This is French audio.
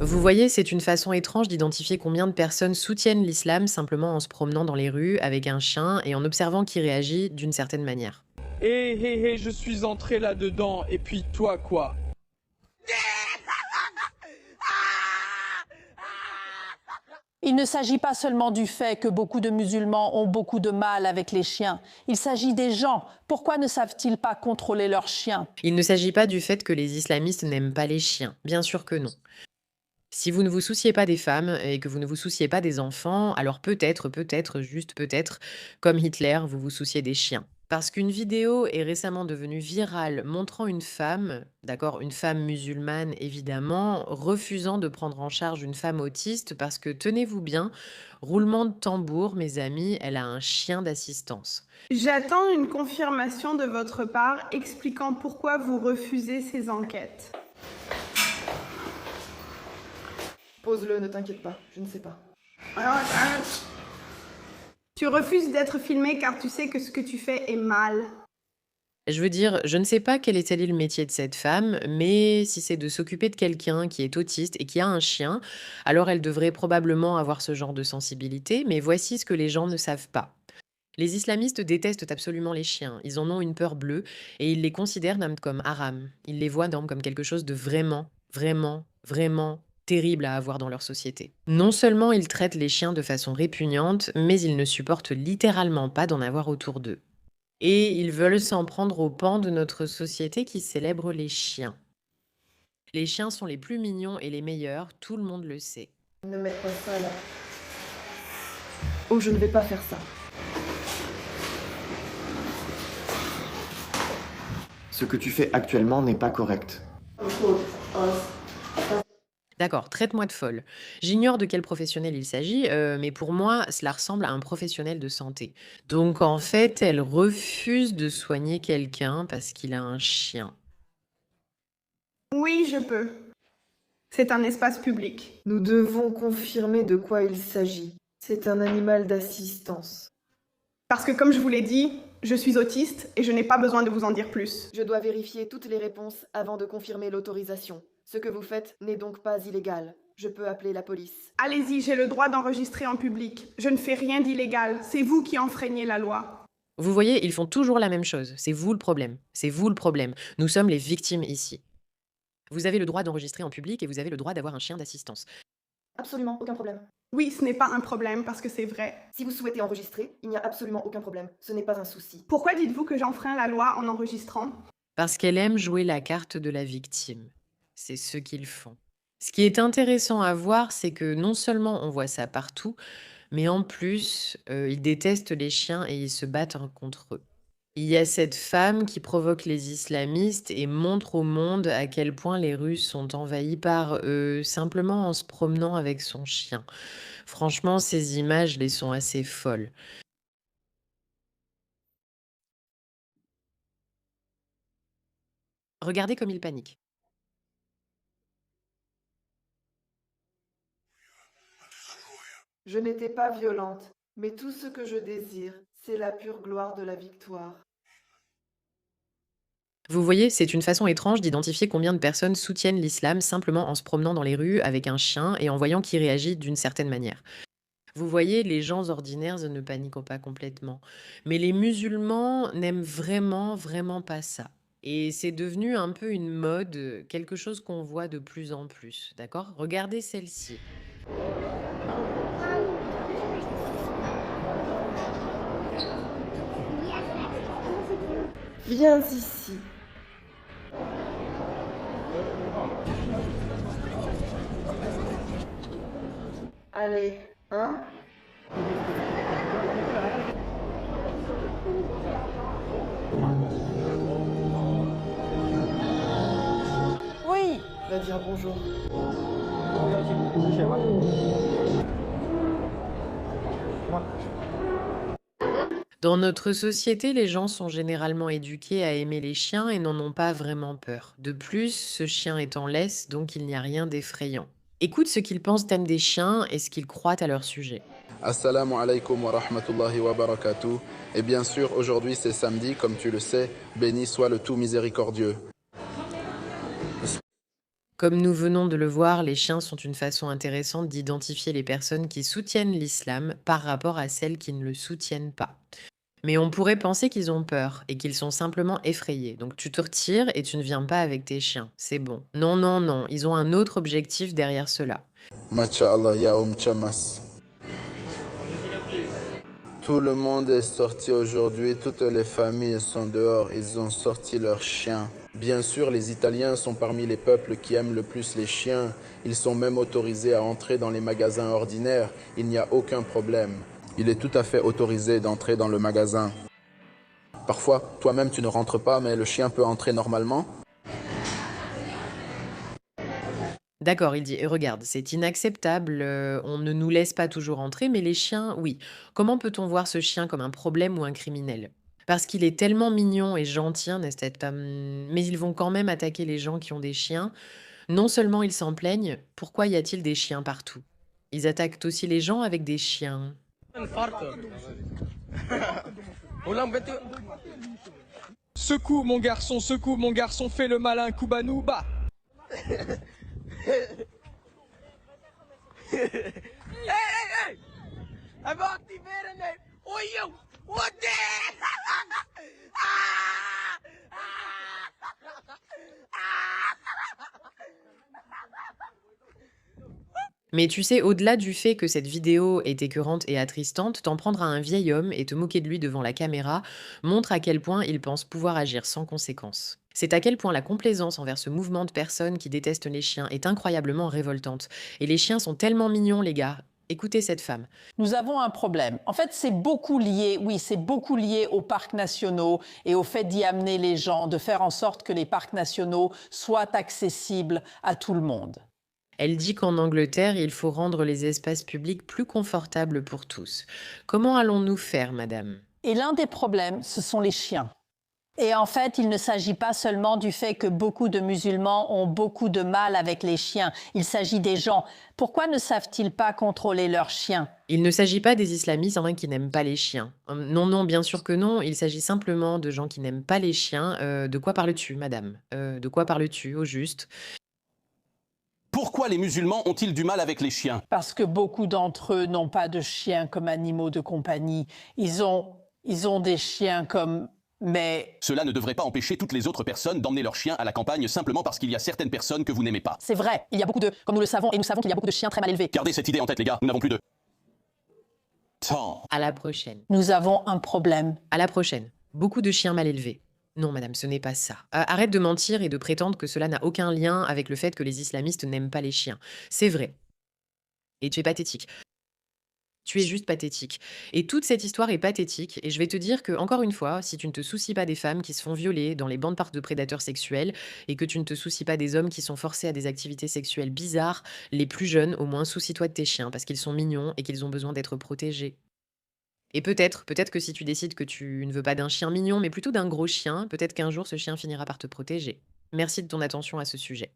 Vous voyez, c'est une façon étrange d'identifier combien de personnes soutiennent l'islam simplement en se promenant dans les rues avec un chien et en observant qui réagit d'une certaine manière. Hé hé hé, je suis entré là-dedans, et puis toi quoi? Il ne s'agit pas seulement du fait que beaucoup de musulmans ont beaucoup de mal avec les chiens. Il s'agit des gens. Pourquoi ne savent-ils pas contrôler leurs chiens? Il ne s'agit pas du fait que les islamistes n'aiment pas les chiens, bien sûr que non. Si vous ne vous souciez pas des femmes et que vous ne vous souciez pas des enfants, alors peut-être, juste peut-être, comme Hitler, vous vous souciez des chiens. Parce qu'une vidéo est récemment devenue virale montrant une femme, d'accord, une femme musulmane évidemment, refusant de prendre en charge une femme autiste parce que, tenez-vous bien, roulement de tambour, mes amis, elle a un chien d'assistance. J'attends une confirmation de votre part expliquant pourquoi vous refusez ces enquêtes. Pose-le, ne t'inquiète pas, je ne sais pas. Tu refuses d'être filmé car tu sais que ce que tu fais est mal. Je veux dire, je ne sais pas quel est le métier de cette femme, mais si c'est de s'occuper de quelqu'un qui est autiste et qui a un chien, alors elle devrait probablement avoir ce genre de sensibilité, mais voici ce que les gens ne savent pas. Les islamistes détestent absolument les chiens, ils en ont une peur bleue et ils les considèrent comme haram. Ils les voient comme quelque chose de vraiment terrible à avoir dans leur société. Non seulement ils traitent les chiens de façon répugnante, mais ils ne supportent littéralement pas d'en avoir autour d'eux. Et ils veulent s'en prendre aux pans de notre société qui célèbre les chiens. Les chiens sont les plus mignons et les meilleurs, tout le monde le sait. Ne mets pas ça là. Oh, je ne vais pas faire ça. Ce que tu fais actuellement n'est pas correct. D'accord, traite-moi de folle. J'ignore de quel professionnel il s'agit, mais pour moi, cela ressemble à un professionnel de santé. Donc en fait, elle refuse de soigner quelqu'un parce qu'il a un chien. Oui, je peux. C'est un espace public. Nous devons confirmer de quoi il s'agit. C'est un animal d'assistance. Parce que comme je vous l'ai dit, je suis autiste et je n'ai pas besoin de vous en dire plus. Je dois vérifier toutes les réponses avant de confirmer l'autorisation. Ce que vous faites n'est donc pas illégal. Je peux appeler la police. Allez-y, j'ai le droit d'enregistrer en public. Je ne fais rien d'illégal. C'est vous qui enfreignez la loi. Vous voyez, ils font toujours la même chose. C'est vous le problème. C'est vous le problème. Nous sommes les victimes ici. Vous avez le droit d'enregistrer en public et vous avez le droit d'avoir un chien d'assistance. Absolument aucun problème. Oui, ce n'est pas un problème parce que c'est vrai. Si vous souhaitez enregistrer, il n'y a absolument aucun problème. Ce n'est pas un souci. Pourquoi dites-vous que j'enfreins la loi en enregistrant? Parce qu'elle aime jouer la carte de la victime. C'est ce qu'ils font. Ce qui est intéressant à voir, c'est que non seulement on voit ça partout, mais en plus, ils détestent les chiens et ils se battent contre eux. Il y a cette femme qui provoque les islamistes et montre au monde à quel point les rues sont envahies par eux, simplement en se promenant avec son chien. Franchement, ces images, les sont assez folles. Regardez comme il panique. Je n'étais pas violente, mais tout ce que je désire, c'est la pure gloire de la victoire. Vous voyez, c'est une façon étrange d'identifier combien de personnes soutiennent l'islam simplement en se promenant dans les rues avec un chien et en voyant qui réagit d'une certaine manière. Vous voyez, les gens ordinaires ne paniquent pas complètement. Mais les musulmans n'aiment vraiment pas ça. Et c'est devenu un peu une mode, quelque chose qu'on voit de plus en plus. D'accord? Regardez celle-ci. Viens ici. Allez, hein? Oui, Va dire bonjour. Dans notre société, les gens sont généralement éduqués à aimer les chiens et n'en ont pas vraiment peur. De plus, ce chien est en laisse, donc il n'y a rien d'effrayant. Écoute ce qu'ils pensent d'âme des chiens et ce qu'ils croient à leur sujet. Assalamu alaikum wa rahmatullahi wa barakatuh. Et bien sûr, aujourd'hui c'est samedi, comme tu le sais, béni soit le tout miséricordieux. Comme nous venons de le voir, les chiens sont une façon intéressante d'identifier les personnes qui soutiennent l'islam par rapport à celles qui ne le soutiennent pas. Mais on pourrait penser qu'ils ont peur et qu'ils sont simplement effrayés. Donc tu te retires et tu ne viens pas avec tes chiens. C'est bon. Non, non, non. Ils ont un autre objectif derrière cela. Masha'Allah, ya Chamas. Tout le monde est sorti aujourd'hui, toutes les familles sont dehors, ils ont sorti leurs chiens. Bien sûr, les Italiens sont parmi les peuples qui aiment le plus les chiens. Ils sont même autorisés à entrer dans les magasins ordinaires. Il n'y a aucun problème. Il est tout à fait autorisé d'entrer dans le magasin. Parfois, toi-même tu ne rentres pas, mais le chien peut entrer normalement. D'accord, il dit, regarde, c'est inacceptable, on ne nous laisse pas toujours entrer, mais les chiens, oui. Comment peut-on voir ce chien comme un problème ou un criminel? Parce qu'il est tellement mignon et gentil, n'est-ce pas? Mais ils vont quand même attaquer les gens qui ont des chiens. Non seulement ils s'en plaignent, pourquoi y a-t-il des chiens partout? Ils attaquent aussi les gens avec des chiens. Secoue mon garçon, fais le malin, Koubanou, bah. Mais tu sais, au-delà du fait que cette vidéo est écœurante et attristante, t'en prendre à un vieil homme et te moquer de lui devant la caméra montre à quel point il pense pouvoir agir sans conséquence. C'est à quel point la complaisance envers ce mouvement de personnes qui détestent les chiens est incroyablement révoltante. Et les chiens sont tellement mignons, les gars. Écoutez cette femme. Nous avons un problème. En fait, c'est beaucoup lié, oui, c'est beaucoup lié aux parcs nationaux et au fait d'y amener les gens, de faire en sorte que les parcs nationaux soient accessibles à tout le monde. Elle dit qu'en Angleterre, il faut rendre les espaces publics plus confortables pour tous. Comment allons-nous faire, madame? Et l'un des problèmes, ce sont les chiens. Et en fait, il ne s'agit pas seulement du fait que beaucoup de musulmans ont beaucoup de mal avec les chiens. Il s'agit des gens. Pourquoi ne savent-ils pas contrôler leurs chiens? Il ne s'agit pas des islamistes qui n'aiment pas les chiens. Non, non, bien sûr que non. Il s'agit simplement de gens qui n'aiment pas les chiens. De quoi parles-tu, madame? De quoi parles-tu, au juste? Pourquoi les musulmans ont-ils du mal avec les chiens? Parce que beaucoup d'entre eux n'ont pas de chiens comme animaux de compagnie. Ils ont des chiens comme... Mais Cela ne devrait pas empêcher toutes les autres personnes d'emmener leurs chiens à la campagne simplement parce qu'il y a certaines personnes que vous n'aimez pas. c'est vrai, il y a beaucoup de... Comme nous le savons, et nous savons qu'il y a beaucoup de chiens très mal élevés. Gardez cette idée en tête, les gars, nous n'avons plus de temps. À la prochaine. Nous avons un problème. À la prochaine. Beaucoup de chiens mal élevés. Non, madame, ce n'est pas ça. Arrête de mentir et de prétendre que cela n'a aucun lien avec le fait que les islamistes n'aiment pas les chiens. C'est vrai. Et tu es pathétique. Tu es juste pathétique. Et toute cette histoire est pathétique. Et je vais te dire que, encore une fois, si tu ne te soucies pas des femmes qui se font violer dans les bandes de prédateurs sexuels et que tu ne te soucies pas des hommes qui sont forcés à des activités sexuelles bizarres, les plus jeunes, au moins soucie-toi de tes chiens parce qu'ils sont mignons et qu'ils ont besoin d'être protégés. Et peut-être que si tu décides que tu ne veux pas d'un chien mignon, mais plutôt d'un gros chien, peut-être qu'un jour ce chien finira par te protéger. Merci de ton attention à ce sujet.